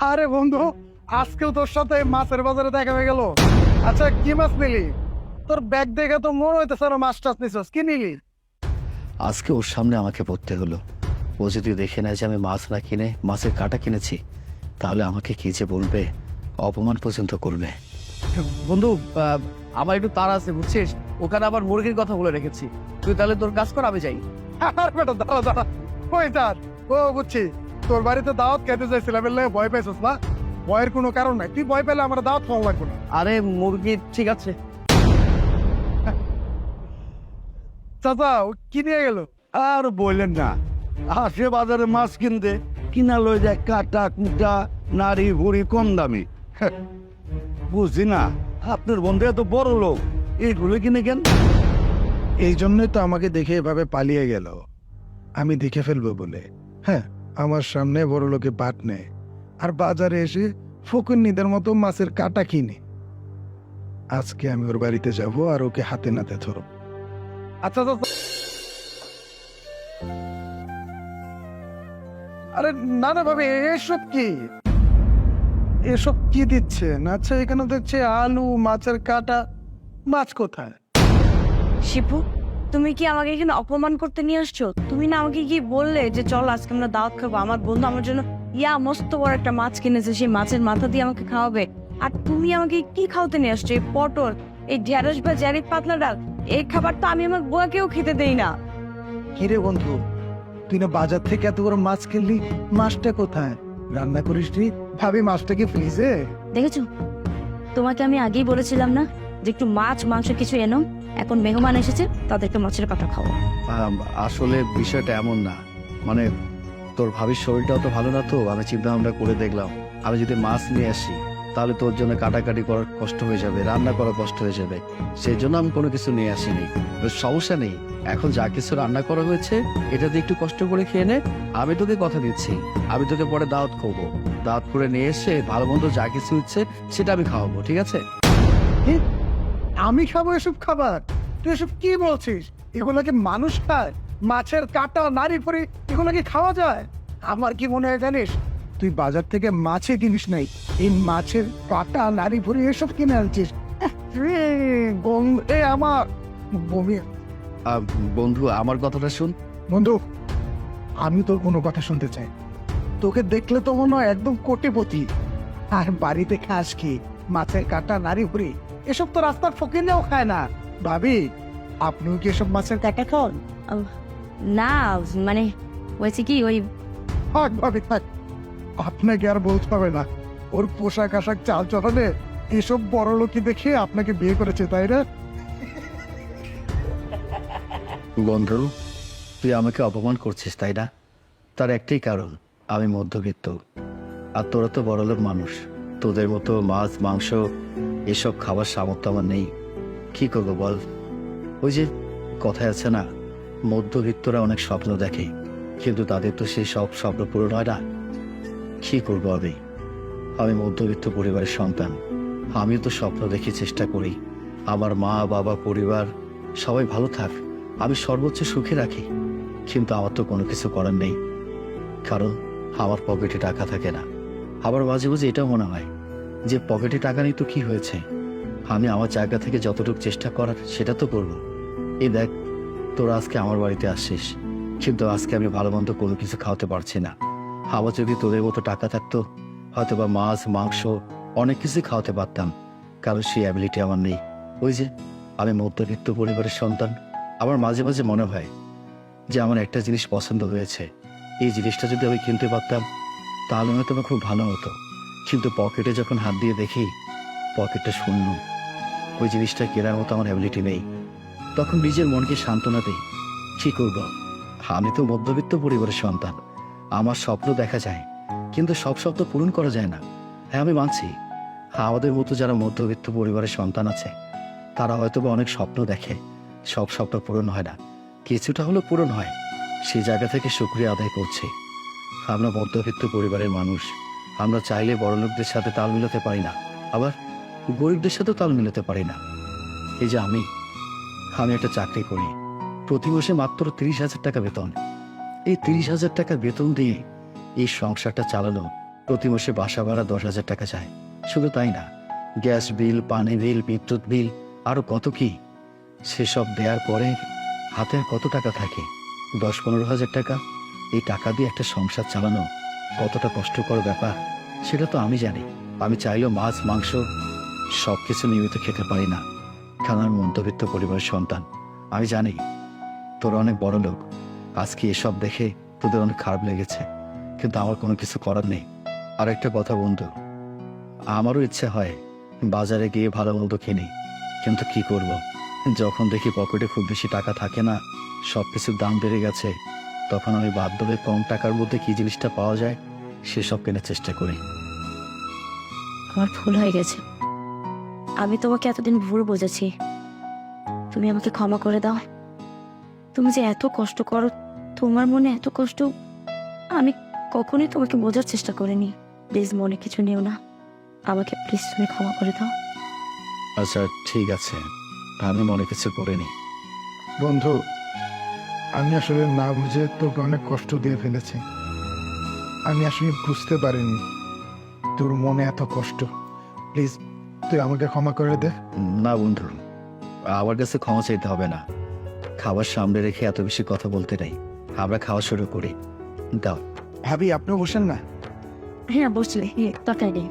আরে বন্ধু, আজকেও তোর সাথে মাছের বাজারে দেখা হয়ে গেল। আচ্ছা, কি মাছ নিলি? তোর ব্যাগ দেখে তো মনে হইতেছে না মাছ টাছ নিছস। কি নিলি? আজকে ওর সামনে আমাকে পড়তে হলো। ও যদি দেখে নেয় যে আমি মাছ না কিনে মাছের কাঁটা কিনেছি, তাহলে আমাকে কি যে বলবে, অপমান পর্যন্ত করবে। বন্ধু, আমার একটু তাড়া আছে বুঝছিস, ওখানে আবার মুরগির কথা বলে রেখেছি। তুই তাহলে তোর কাজ কর, আমি যাই। আর বেটা দাঁড়া দাঁড়া, কই যাস? ও বুঝছি, তোর বাড়িতে দাওয়াত খেতে চাইছিলাম, এর লাগে ভয় পাইছিস না? ভয়ের কোনো কারণ নাই, তুই ভয় পেলে আমার দাওয়াত খাওয়া লাগবে না। আরে মুরগি ঠিক আছে। চাচা, ও কি নিয়ে গেল? আর বললেন না, আসে বাজারে মাছ কিনতে, কিনা লই যায় কাটা কুটা নারী ভুড়ি কম দামি। বুঝছি না, আপনার বন্ধু এত বড় লোক, এইগুলো কিনে কেন? এই জন্যই তো আমাকে দেখে এভাবে পালিয়ে গেল, আমি দেখে ফেলবো বলে। হ্যাঁ, আমার সামনে বড় লোকে পাট নেয়, আর বাজারে এসে ফকুন্নিদের মতো মাছের কাটা কিনে। আজকে আমি ওর বাড়িতে যাব আর ওকে হাতে নাতে ধরব। আচ্ছা আচ্ছা। আরে না না ভাবে, এসব কি? এসব কি দিচ্ছেন? আচ্ছা, এখানে দেখছে আলু, মাছের কাটা। মাছ কোথায়? শিপু, তুমি কি আমাকে এখানে অপমান করতে নিয়ে আসছো? তুমি না আমাকে কি বললে যে চল আজকে আমরা দাওয়াত খাবো, আমার বন্ধু আমার জন্য মস্ত বড় একটা মাছ কিনেছে, সেই মাছের মাথা দিয়ে আমাকে খাওয়াবে। আর তুমি আমাকে কি খাওয়াতে নিয়ে আসছো? এই পটল, এই ঢেঁড়স বা জারিক পাতলা ডাল, এই খাবার তো আমি আমার বুয়াকেও খেতে দেই না। কিরে বন্ধু, তুই না বাজার থেকে এত বড় মাছ কিনলি, মাছটা কোথায়? রান্না করিস নি? ভাবি মাছটা কি ফ্রিজে? দেখেছো, তোমাকে আমি আগেই বলেছিলাম না যে একটু মাছ মাংস কিছু এনো? এখন মেহমান এসেছে, তাদেরকে মাছের কাটা খাও। আসলে বিষয়টা এমন না, মানে তোর ভাবির শরীরটাও তো ভালো না, তো আমি চিন্তা ভাবনা করে দেখলাম আমি যদি মাছ নিয়ে আসি তাহলে তোর জন্য কাটাকাটি করার কষ্ট হয়ে যাবে, রান্না করা কষ্ট হয়ে যাবে। সেই জন্য আমি কোনো কিছু নিয়ে আসিনি। সমস্যা নেই, এখন যা কিছু রান্না করা হয়েছে এটা দিয়ে একটু কষ্ট করে খেয়ে নে। আমি তোকে কথা দিচ্ছি, আমি তোকে পরে দাওয়াত খাবো, দাওয়াত করে নিয়ে এসে ভালো মন্দ যা কিছু ইচ্ছে সেটা আমি খাওয়াবো, ঠিক আছে? কি? আমি খাবো এসব খাবার? তুই এসব কি বলছিস? এগুলো কি মানুষ খায়? মাছের কাটা, নারী ফুরি, এগুলো কি খাওয়া যায়? আমার কি মনে হয় জানিস, তুই বাজার থেকে মাছে কিনিস নাই, এই মাছের কাটা, নারী ফুরি এসব কিনে আনছিস। গন্ধে আমার বমি। বন্ধু, আমার কথাটা শুন। বন্ধু, আমি তোর কোনো কথা শুনতে চাই? তোকে দেখলে তো মনে হয় একদম কোটিপতি, আর বাড়িতে খাস কি? মাছের কাটা, নারী ফুরি এসব তো রাস্তার ফকিররাও খায় না। ভাবি, আপনিও কি এসব মাছের কাটা খান? না মানে হয়েছে কি, ওই থাক ভাবি থাক, আপনাকে আর বলতে হবে না। ওর পোশাক আশাক, চাল চলালে এসব বড় লোকই দেখে আপনাকে বিয়ে করেছে, তাই না? বন্ধু, তুই আমাকে অপমান করছিস তাই না? তার একটাই কারণ, আমি মধ্যবিত্ত, আর তোরা তো বড়লোক মানুষ, তোদের মতো মাছ মাংস এসব খাবার সামর্থ্য আমার নেই। কি করবো বল? ওই যে কথায় আছে না, মধ্যবিত্তরা অনেক স্বপ্ন দেখে, কিন্তু তাদের তো সেই সব স্বপ্ন পূরণ হয় না। কি করবো আমি মধ্যবিত্ত পরিবারের সন্তান, আমিও তো স্বপ্ন দেখে চেষ্টা করি আমার মা বাবা পরিবার সবাই ভালো থাক, আমি সর্বোচ্চ সুখে রাখি। কিন্তু আমার তো কোনো কিছু করার নেই, কারণ আমার পকেটে টাকা থাকে না। আবার মাঝে মাঝে এটাও মনে হয় যে পকেটে টাকা নেই তো কি হয়েছে, আমি আমার জায়গা থেকে যতটুকু চেষ্টা করার সেটা তো করবো। এই দেখ, তোরা আজকে আমার বাড়িতে আসছিস, কিন্তু আজকে আমি ভালো মন্দ কোনো কিছু খাওয়াতে পারছি না। আমার যদি তোদের মতো টাকা থাকতো, হয়তো বা মাছ মাংস অনেক কিছু খাওয়াতে পারতাম, কারণ সেই অ্যাবিলিটি আমার নেই। ওই যে আমি মধ্যবিত্ত পরিবারের সন্তান, আমার মাঝে মাঝে মনে হয় যে আমার একটা জিনিস পছন্দ হয়েছে, এই জিনিসটা যদি আমি কিনতে পারতাম তাহলে হয়তো আমার খুব ভালো হতো। কিন্তু পকেটে যখন হাত দিয়ে দেখি পকেটটা শূন্য, ওই জিনিসটা কেনার মতো আমার অ্যাবিলিটি নেই, তখন নিজের মনকে সান্ত্বনা দিই। কি করব, আমি তো মধ্যবিত্ত পরিবারের সন্তান, আমার স্বপ্ন দেখা যায়, কিন্তু সব স্বপ্ন পূরণ করা যায় না। হ্যাঁ, আমি মানছি, আমাদের মতো যারা মধ্যবিত্ত পরিবারের সন্তান আছে তারা হয়তো বা অনেক স্বপ্ন দেখে, সব স্বপ্ন পূরণ হয় না, কিছুটা হলেও পূরণ হয়। সেই জায়গা থেকে শুকরিয়া আদায় করছি। আমরা মধ্যবিত্ত পরিবারের মানুষ, আমরা চাইলে বড়লোকদের সাথে তাল মিলাতে পারি না, আবার গরিবদের সাথেও তাল মিলাতে পারি না। এই যে আমি একটা চাকরি করি, প্রতি মাসে মাত্র 30,000 টাকা বেতন। এই 30,000 টাকা বেতন দিয়ে এই সংসারটা চালানো প্রতি মাসে বাসা ভাড়া 10,000 টাকা চায়। শুধু তাই না, গ্যাস বিল, পানি বিল, বিদ্যুৎ বিল, আরো কত কি। সেসব দেওয়ার পরে হাতে আর কত টাকা থাকে? 10-15 হাজার টাকা। এই টাকা দিয়ে একটা সংসার চালানো কতটা কষ্টকর ব্যাপার সেটা তো আমি জানি। আমি চাইলেও মাছ মাংস সবকিছু নিয়মিত খেতে পারি না, কারণ আমি মধ্যবিত্ত পরিবারের সন্তান। আমি জানি তোরা অনেক বড় লোক, আজকে এসব দেখে তোদের অনেক খারাপ লেগেছে, কিন্তু আমার কোনো কিছু করার নেই। আর একটা কথা বন্ধু, আমারও ইচ্ছে হয় বাজারে গিয়ে ভালো মন্দ কিনি, কিন্তু কি করব, যখন দেখি পকেটে খুব বেশি টাকা থাকে না, সব কিছুর দাম বেড়ে গেছে, তখন আমি বাধ্য হয়ে কম টাকার মধ্যে কি জিনিসটা পাওয়া যায় সেসব কেনার চেষ্টা করি। আমার ভুল হয়ে গেছে। আমি তোমাকে এতদিন ভুল বুঝেছি। তুমি আমাকে ক্ষমা করে দাও। তুমি যে এত কষ্ট করো, তোমার মনে এত কষ্ট আমি কখনোই তোমাকে বোঝার চেষ্টা করিনি। প্লিজ মনে কিছু নিও না, আমাকে প্লিজ তুমি ক্ষমা করে দাও। আচ্ছা ঠিক আছে, আমি মনে কিছু করিনি। বন্ধু, আমি আসলে না বুঝে তোকে অনেক কষ্ট দিয়ে ফেলেছি। আমি আসলে বুঝতে পারিনি তোর মনে এত কষ্ট। প্লিজ তুই আমাকে ক্ষমা করে দে। না বন্ধু, আমার কাছে ক্ষমা চাইতে হবে না। খাবার সামনে রেখে এত বেশি কথা বলতে নেই, আমরা খাওয়া শুরু করি। দাও। ভাবি, আপনিও বসেন না। হ্যাঁ বসলে, দরকার নেই।